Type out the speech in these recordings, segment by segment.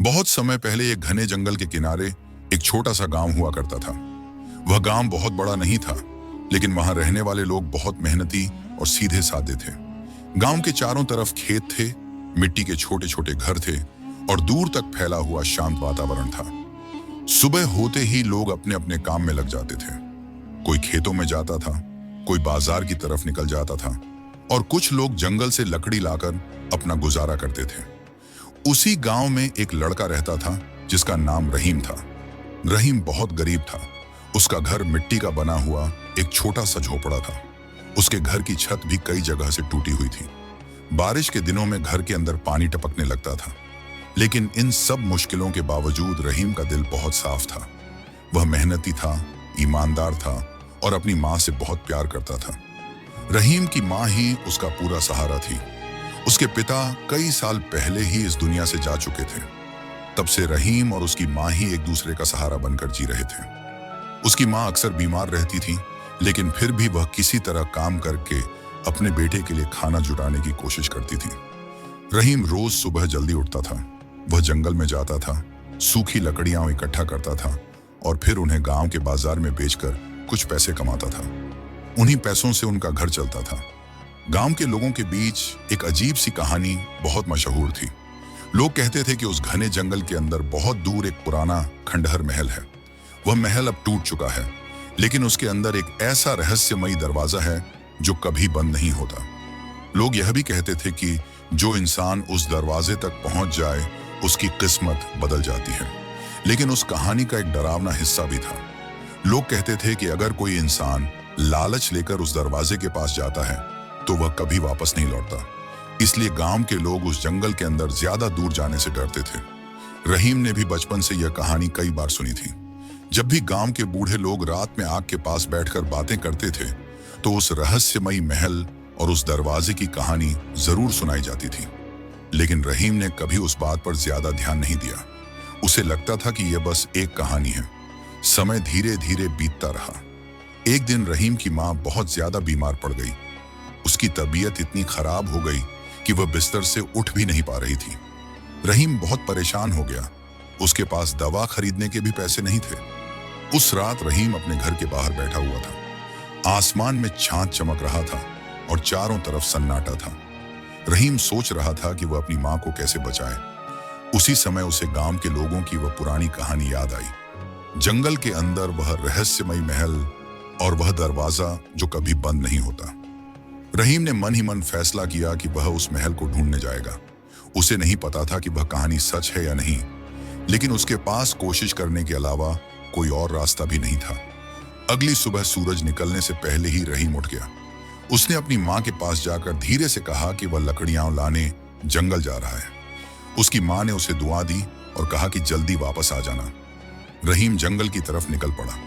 बहुत समय पहले एक घने जंगल के किनारे एक छोटा सा गांव हुआ करता था। वह गांव बहुत बड़ा नहीं था, लेकिन वहां रहने वाले लोग बहुत मेहनती और सीधे साधे थे। गांव के चारों तरफ खेत थे, मिट्टी के छोटे छोटे घर थे और दूर तक फैला हुआ शांत वातावरण था। सुबह होते ही लोग अपने अपने काम में लग जाते थे। कोई खेतों में जाता था, कोई बाजार की तरफ निकल जाता था और कुछ लोग जंगल से लकड़ी लाकर अपना गुजारा करते थे। उसी गांव में एक लड़का रहता था जिसका नाम रहीम था। रहीम बहुत गरीब था। उसका घर मिट्टी का बना हुआ एक छोटा सा झोपड़ा था। उसके घर की छत भी कई जगह से टूटी हुई थी। बारिश के दिनों में घर के अंदर पानी टपकने लगता था। लेकिन इन सब मुश्किलों के बावजूद रहीम का दिल बहुत साफ था। वह मेहनती था, ईमानदार था और अपनी माँ से बहुत प्यार करता था। रहीम की माँ ही उसका पूरा सहारा थी। उसके पिता कई साल पहले ही इस दुनिया से जा चुके थे। तब से रहीम और उसकी माँ ही एक दूसरे का सहारा बनकर जी रहे थे। उसकी माँ अक्सर बीमार रहती थी, लेकिन फिर भी वह किसी तरह काम करके अपने बेटे के लिए खाना जुटाने की कोशिश करती थी। रहीम रोज सुबह जल्दी उठता था। वह जंगल में जाता था, सूखी लकड़ियां इकट्ठा करता था और फिर उन्हें गांव के बाजार में बेचकर कुछ पैसे कमाता था। उन्हीं पैसों से उनका घर चलता था। गांव के लोगों के बीच एक अजीब सी कहानी बहुत मशहूर थी। लोग कहते थे कि उस घने जंगल के अंदर बहुत दूर एक पुराना खंडहर महल है। वह महल अब टूट चुका है, लेकिन उसके अंदर एक ऐसा रहस्यमयी दरवाजा है जो कभी बंद नहीं होता। लोग यह भी कहते थे कि जो इंसान उस दरवाजे तक पहुंच जाए उसकी किस्मत बदल जाती है। लेकिन उस कहानी का एक डरावना हिस्सा भी था। लोग कहते थे कि अगर कोई इंसान लालच लेकर उस दरवाजे के पास जाता है तो वह कभी वापस नहीं लौटता। इसलिए गांव के लोग उस जंगल के अंदर ज्यादा दूर जाने से डरते थे। रहीम ने भी बचपन से यह कहानी कई बार सुनी थी। जब भी गांव के बूढ़े लोग रात में आग के पास बैठकर बातें करते थे तो उस रहस्यमयी महल और उस दरवाजे की कहानी जरूर सुनाई जाती थी। लेकिन रहीम ने कभी उस बात पर ज्यादा ध्यान नहीं दिया। उसे लगता था कि यह बस एक कहानी है। समय धीरे धीरे बीतता रहा। एक दिन रहीम की माँ बहुत ज्यादा बीमार पड़ गई। उसकी तबीयत इतनी खराब हो गई कि वह बिस्तर से उठ भी नहीं पा रही थी। रहीम बहुत परेशान हो गया। उसके पास दवा खरीदने के भी पैसे नहीं थे। उस रात रहीम अपने घर के बाहर बैठा हुआ था। आसमान में चांद चमक रहा था और चारों तरफ सन्नाटा था। रहीम सोच रहा था कि वह अपनी माँ को कैसे बचाए। उसी समय उसे गांव के लोगों की वह पुरानी कहानी याद आई। जंगल के अंदर वह रहस्यमयी महल और वह दरवाजा जो कभी बंद नहीं होता। रहीम ने मन ही मन फैसला किया कि वह उस महल को ढूंढने जाएगा। उसे नहीं पता था कि वह कहानी सच है या नहीं, लेकिन उसके पास कोशिश करने के अलावा कोई और रास्ता भी नहीं था। अगली सुबह सूरज निकलने से पहले ही रहीम उठ गया। उसने अपनी माँ के पास जाकर धीरे से कहा कि वह लकड़ियां लाने जंगल जा रहा है। उसकी माँ ने उसे दुआ दी और कहा कि जल्दी वापस आ जाना। रहीम जंगल की तरफ निकल पड़ा।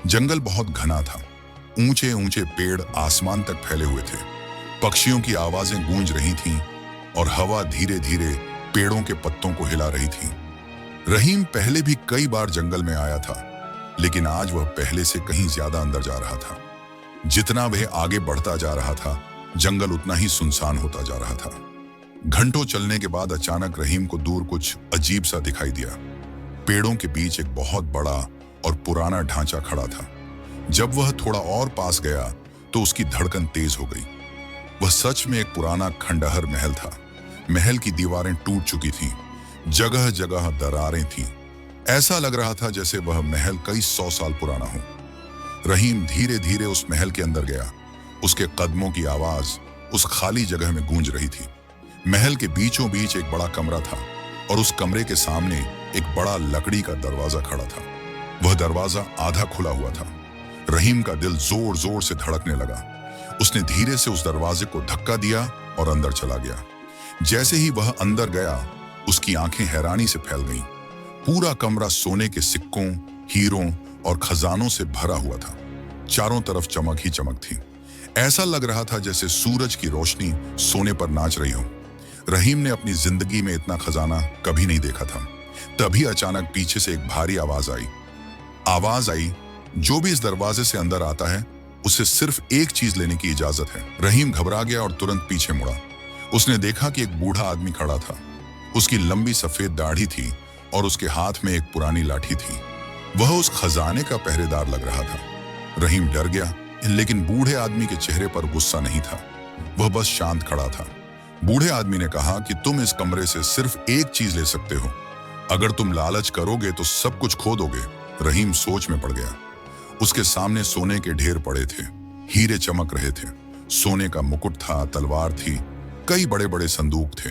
जंगल बहुत घना था। ऊंचे ऊंचे पेड़ आसमान तक फैले हुए थे। पक्षियों की आवाजें गूंज रही थीं और हवा धीरे धीरे पेड़ों के पत्तों को हिला रही थी। रहीम पहले भी कई बार जंगल में आया था, लेकिन आज वह पहले से कहीं ज्यादा अंदर जा रहा था। जितना वह आगे बढ़ता जा रहा था, जंगल उतना ही सुनसान होता जा रहा था। घंटों चलने के बाद अचानक रहीम को दूर कुछ अजीब सा दिखाई दिया। पेड़ों के बीच एक बहुत बड़ा और पुराना ढांचा खड़ा था। जब वह थोड़ा और पास गया तो उसकी धड़कन तेज हो गई। वह सच में एक पुराना खंडहर महल था। महल की दीवारें टूट चुकी थीं, जगह जगह दरारें थीं। ऐसा लग रहा था जैसे वह महल कई 100 साल पुराना हो। रहीम धीरे धीरे उस महल के अंदर गया। उसके कदमों की आवाज उस खाली जगह में गूंज रही थी। महल के बीचों बीच एक बड़ा कमरा था और उस कमरे के सामने एक बड़ा लकड़ी का दरवाजा खड़ा था। वह दरवाजा आधा खुला हुआ था। रहीम का दिल जोर जोर से धड़कने लगा। उसने धीरे से उस दरवाजे को धक्का दिया और अंदर चला गया। जैसे ही वह अंदर गया, उसकी आंखें हैरानी से फैल गईं। पूरा कमरा सोने के सिक्कों, हीरों और खजानों से भरा हुआ था। चारों तरफ चमक ही चमक थी। ऐसा लग रहा था जैसे सूरज की रोशनी सोने पर नाच रही हो। रहीम ने अपनी जिंदगी में इतना खजाना कभी नहीं देखा था। तभी अचानक पीछे से एक भारी आवाज आई, जो भी इस दरवाजे से अंदर आता है उसे सिर्फ एक चीज लेने की इजाजत है। रहीम घबरा गया और तुरंत पीछे मुड़ा। उसने देखा कि एक बूढ़ा आदमी खड़ा था। उसकी लंबी सफेद दाढ़ी थी और उसके हाथ में एक पुरानी लाठी थी। वह उस खजाने का पहरेदार लग रहा था। रहीम डर गया, लेकिन बूढ़े आदमी के चेहरे पर गुस्सा नहीं था। वह बस शांत खड़ा था। बूढ़े आदमी ने कहा कि तुम इस कमरे से सिर्फ एक चीज ले सकते हो। अगर तुम लालच करोगे तो सब कुछ खो दोगे। रहीम सोच में पड़ गया। उसके सामने सोने के ढेर पड़े थे, हीरे चमक रहे थे, सोने का मुकुट था, तलवार थी, कई बड़े बड़े संदूक थे।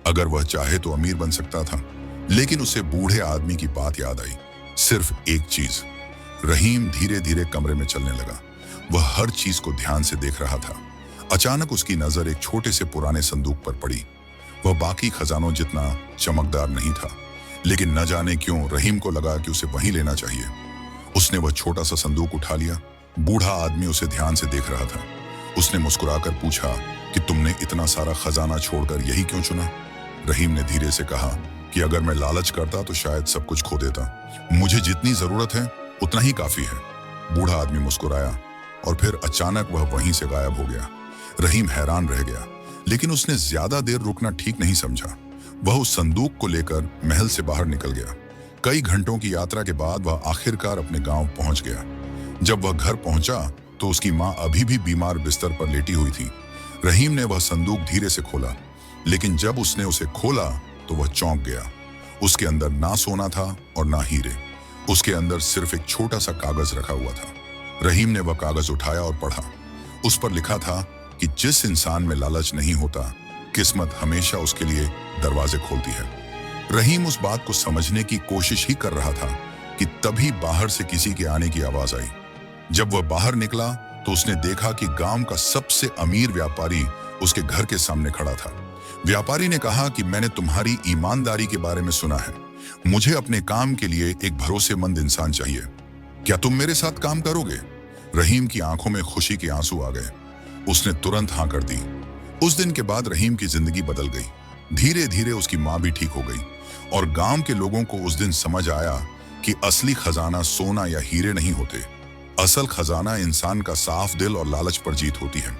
अगर वह चाहे तो अमीर बन सकता था, लेकिन उसे बूढ़े आदमी की बात याद आई, सिर्फ एक चीज। रहीम धीरे धीरे कमरे में चलने लगा। वह हर चीज को ध्यान से देख रहा था। अचानक उसकी नजर एक छोटे से पुराने संदूक पर पड़ी। वह बाकी खजानों जितना चमकदार नहीं था, लेकिन न जाने क्यों रहीम को लगा कि उसे वहीं लेना चाहिए। उसने वह छोटा सा संदूक उठा लिया। बूढ़ा आदमी उसे ध्यान से देख रहा था। उसने मुस्कुराकर पूछा कि तुमने इतना सारा खजाना छोड़कर यही क्यों चुना? रहीम ने धीरे से कहा कि अगर मैं लालच करता तो शायद सब कुछ खो देता। मुझे जितनी जरूरत है उतना ही काफी है। बूढ़ा आदमी मुस्कुराया और फिर अचानक वह वहीं से गायब हो गया। रहीम हैरान रह गया, लेकिन उसने ज्यादा देर रुकना ठीक नहीं समझा। वह उस संदूक को लेकर महल से बाहर निकल गया। कई घंटों की यात्रा के बाद वह आखिरकार अपने गांव पहुंच गया। जब वह घर पहुंचा तो उसकी मां अभी भी बीमार बिस्तर पर लेटी हुई थी। रहीम ने वह संदूक धीरे से खोला, लेकिन जब उसने उसे खोला तो वह चौंक गया। उसके अंदर ना सोना था और ना हीरे। उसके अंदर सिर्फ एक छोटा सा कागज रखा हुआ था। रहीम ने वह कागज उठाया और पढ़ा। उस पर लिखा था कि जिस इंसान में लालच नहीं होता, किस्मत हमेशा उसके लिए दरवाजे खोलती है। रहीम उस बात को समझने की कोशिश ही कर रहा था कि तभी बाहर से किसी के आने की आवाज आई। जब वह बाहर निकला तो उसने देखा कि गांव का सबसे अमीर व्यापारी उसके घर के सामने खड़ा था। व्यापारी ने कहा कि मैंने तुम्हारी ईमानदारी के बारे में सुना है। मुझे अपने काम के लिए एक भरोसेमंद इंसान चाहिए। क्या तुम मेरे साथ काम करोगे? रहीम की आंखों में खुशी के आंसू आ गए। उसने तुरंत हाँ कर दी। उस दिन के बाद रहीम की जिंदगी बदल गई। धीरे धीरे उसकी मां भी ठीक हो गई और गांव के लोगों को उस दिन समझ आया कि असली खजाना सोना या हीरे नहीं होते। असल खजाना इंसान का साफ दिल और लालच पर जीत होती है।